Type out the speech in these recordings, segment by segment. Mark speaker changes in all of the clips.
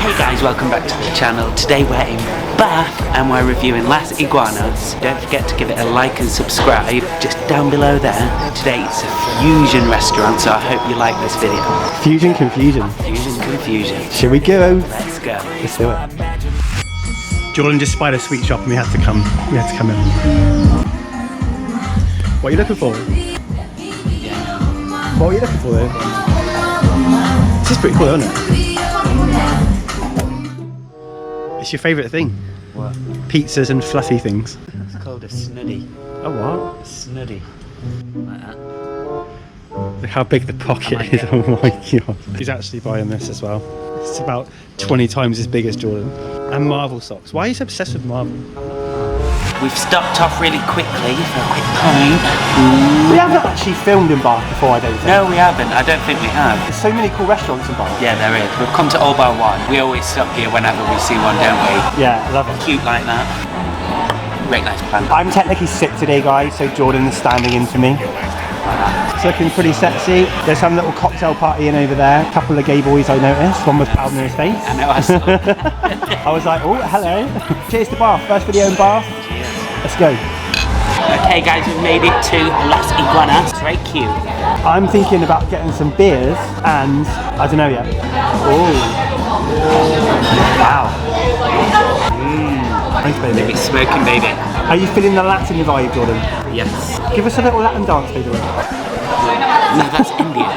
Speaker 1: Hey guys, welcome back to the channel. Today we're in Bath and we're reviewing Las Iguanas. Don't forget to give it a like and subscribe just down below there. Today it's a fusion restaurant, so I hope you like this video.
Speaker 2: Fusion confusion.
Speaker 1: Fusion confusion.
Speaker 2: Should we go?
Speaker 1: Let's go.
Speaker 2: Let's do it. Jordan just spied a sweet shop and we had to come in. What are you looking for? What are you looking for though? This is pretty cool, isn't it? It's your favourite thing?
Speaker 1: What?
Speaker 2: Pizzas and fluffy things.
Speaker 1: It's called a snuddy.
Speaker 2: Oh what?
Speaker 1: A snuddy. Like that.
Speaker 2: Look how big the pocket is, oh my god. He's actually buying this as well. It's about 20 times as big as Jordan. And Marvel socks. Why are you so obsessed with Marvel?
Speaker 1: We've stopped off really quickly for a quick pint.
Speaker 2: We haven't actually filmed in Bath before, I don't think.
Speaker 1: No, we haven't. I don't think we have.
Speaker 2: There's so many cool restaurants in Bath.
Speaker 1: Yeah, there is. We've come to all bar one. We always stop here whenever we see one, don't we?
Speaker 2: Yeah, I love it.
Speaker 1: Cute like that. Great, nice plant.
Speaker 2: I'm technically sick today, guys, so Jordan is standing in for me. It's looking pretty sexy. There's some little cocktail party in over there. A couple of gay boys I noticed. One with powder in his face.
Speaker 1: I know, I saw.
Speaker 2: I was like, oh, hello. Cheers to Bath. First video in Bath.
Speaker 1: Cheers.
Speaker 2: Let's go.
Speaker 1: Okay guys, we've made it to Las Iguanas. It's very cute.
Speaker 2: I'm thinking about getting some beers and I don't know yet. Oh. Wow. Thanks, baby.
Speaker 1: Maybe smoking, baby.
Speaker 2: Are you feeling the Latin vibe, Jordan?
Speaker 1: Yes.
Speaker 2: Give us a little Latin dance, baby.
Speaker 1: No, that's India.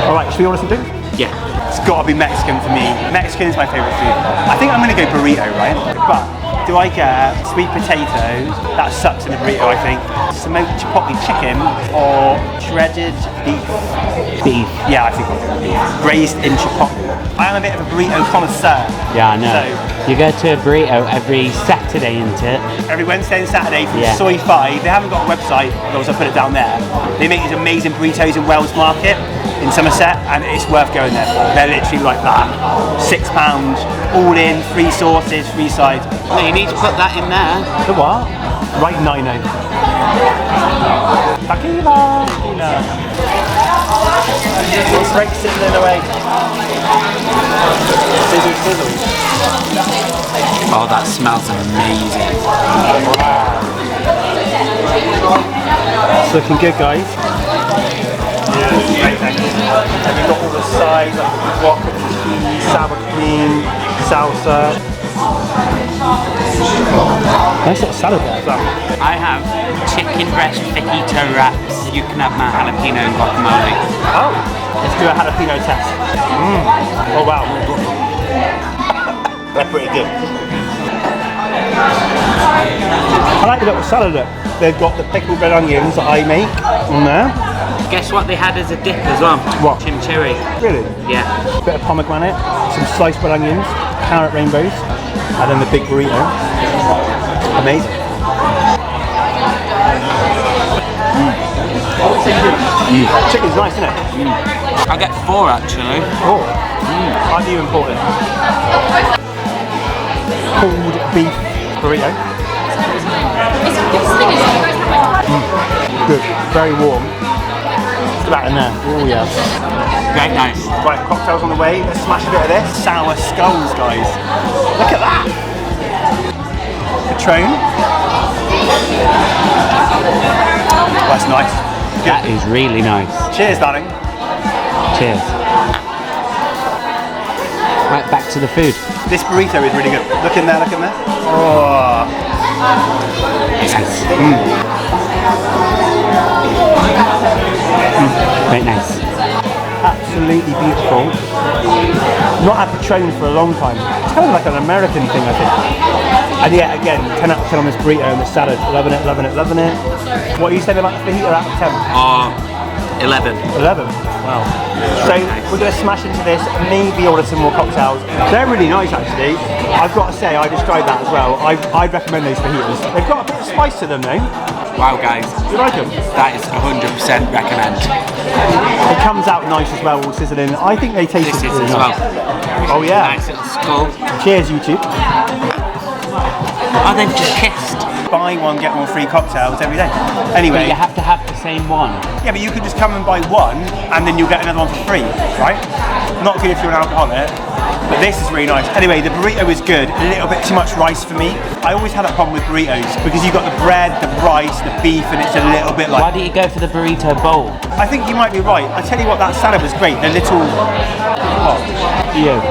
Speaker 2: Alright, should we order some drinks?
Speaker 1: Yeah.
Speaker 2: It's got to be Mexican for me. Mexican is my favourite food. I think I'm going to go burrito, right? But do I get sweet potato? That sucks in a burrito, I think. Smoked chipotle chicken or shredded beef?
Speaker 1: Beef.
Speaker 2: Yeah, I think I'll go beef. Braised in chipotle. I am a bit of a burrito connoisseur.
Speaker 1: Yeah, I know.
Speaker 2: So,
Speaker 1: you go to a burrito every Saturday, isn't it?
Speaker 2: every Wednesday and Saturday from
Speaker 1: Yeah.
Speaker 2: Soy 5. They haven't got a website, otherwise I'll put it down there. They make these amazing burritos in Wells Market in Somerset, and it's worth going there for. They're literally like that. £6, all in, 3 sauces, 3 sides.
Speaker 1: No, you need to put that in there.
Speaker 2: The what? Right, 9-0. Tequila! It's right sizzling away. Sizzle, sizzle.
Speaker 1: Oh, that smells amazing.
Speaker 2: It's looking good, guys. Yeah, great, thank you. And you've got all the sides, like the guac, cheese, sour cream, salsa. Nice little salad there as well.
Speaker 1: I have chicken breast fajita wraps. You can have my jalapeno and guacamole.
Speaker 2: Oh, let's do a jalapeno test. Oh wow. They're pretty good. I like the little salad look. They've got the pickled red onions that I make on there.
Speaker 1: Guess what they had as a dip as well?
Speaker 2: What?
Speaker 1: Chimichurri.
Speaker 2: Really?
Speaker 1: Yeah.
Speaker 2: Bit of pomegranate, some sliced red onions, carrot rainbows, and then the big burrito. Amazing. Chicken's nice, isn't it?
Speaker 1: I get 4 actually.
Speaker 2: Oh, aren't you important? Pulled beef burrito. Good, very warm. Look at that in there. Oh yeah.
Speaker 1: Very nice.
Speaker 2: Right, cocktails on the way. Let's smash a bit of this. Sour skulls, guys. Look at that. Patron. That's nice. Good.
Speaker 1: That is really nice.
Speaker 2: Cheers, darling.
Speaker 1: Cheers. Right, back to the food.
Speaker 2: This burrito is really good. Look in there, look in there. Oh.
Speaker 1: Very nice.
Speaker 2: Absolutely beautiful. Not had Patron for a long time. It's kind of like an American thing, I think. And yet again, 10 out of 10 on this burrito and the salad. Loving it, loving it, loving it. What are you saying about the fajita out of 10?
Speaker 1: 11.
Speaker 2: 11. Wow. So we're going to smash into this, maybe order some more cocktails. They're really nice actually. I've got to say, I described that as well. I'd recommend those fajitas. They've got a bit of spice to them though.
Speaker 1: Wow guys.
Speaker 2: You like them?
Speaker 1: That is 100% recommend.
Speaker 2: It comes out nice as well, all sizzling. I think they taste
Speaker 1: This is
Speaker 2: really
Speaker 1: as
Speaker 2: nice.
Speaker 1: well.
Speaker 2: Oh yeah.
Speaker 1: Nice little skull.
Speaker 2: Cheers, YouTube.
Speaker 1: Oh, they've just kissed.
Speaker 2: Buy one, get one free cocktails every day. Anyway.
Speaker 1: But you have to have the same one.
Speaker 2: Yeah, but you could just come and buy one and then you'll get another one for free, right? Not good if you're an alcoholic, But this is really nice. Anyway, the burrito is good. A little bit too much rice for me. I always have that problem with burritos because you've got the bread, the rice, the beef, and it's a little bit like...
Speaker 1: Why do you go for the burrito bowl?
Speaker 2: I think you might be right. I tell you what, that salad was great. The little... Oh, yeah.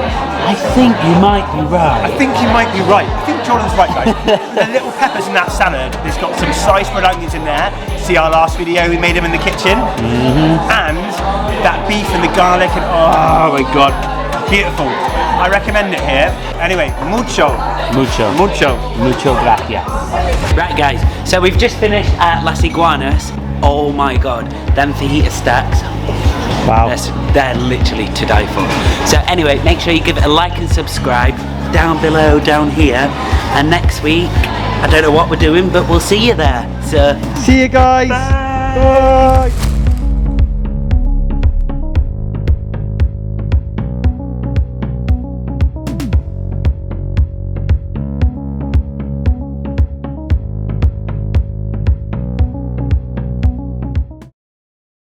Speaker 1: I think you might be right.
Speaker 2: I think you might be right. I think Jordan's right, guys. The little peppers in that salad, there's got some sliced red onions in there. See our last video, we made them in the kitchen. And that beef and the garlic and oh my god, beautiful. I recommend it here. Anyway, mucho
Speaker 1: gracias. Right guys, so we've just finished at Las Iguanas. Oh my god, them fajita stacks.
Speaker 2: Wow.
Speaker 1: They're literally to die for. So anyway, make sure you give it a like and subscribe down below, down here. And next week, I don't know what we're doing, but we'll see you there. So
Speaker 2: see you guys. Bye. Bye.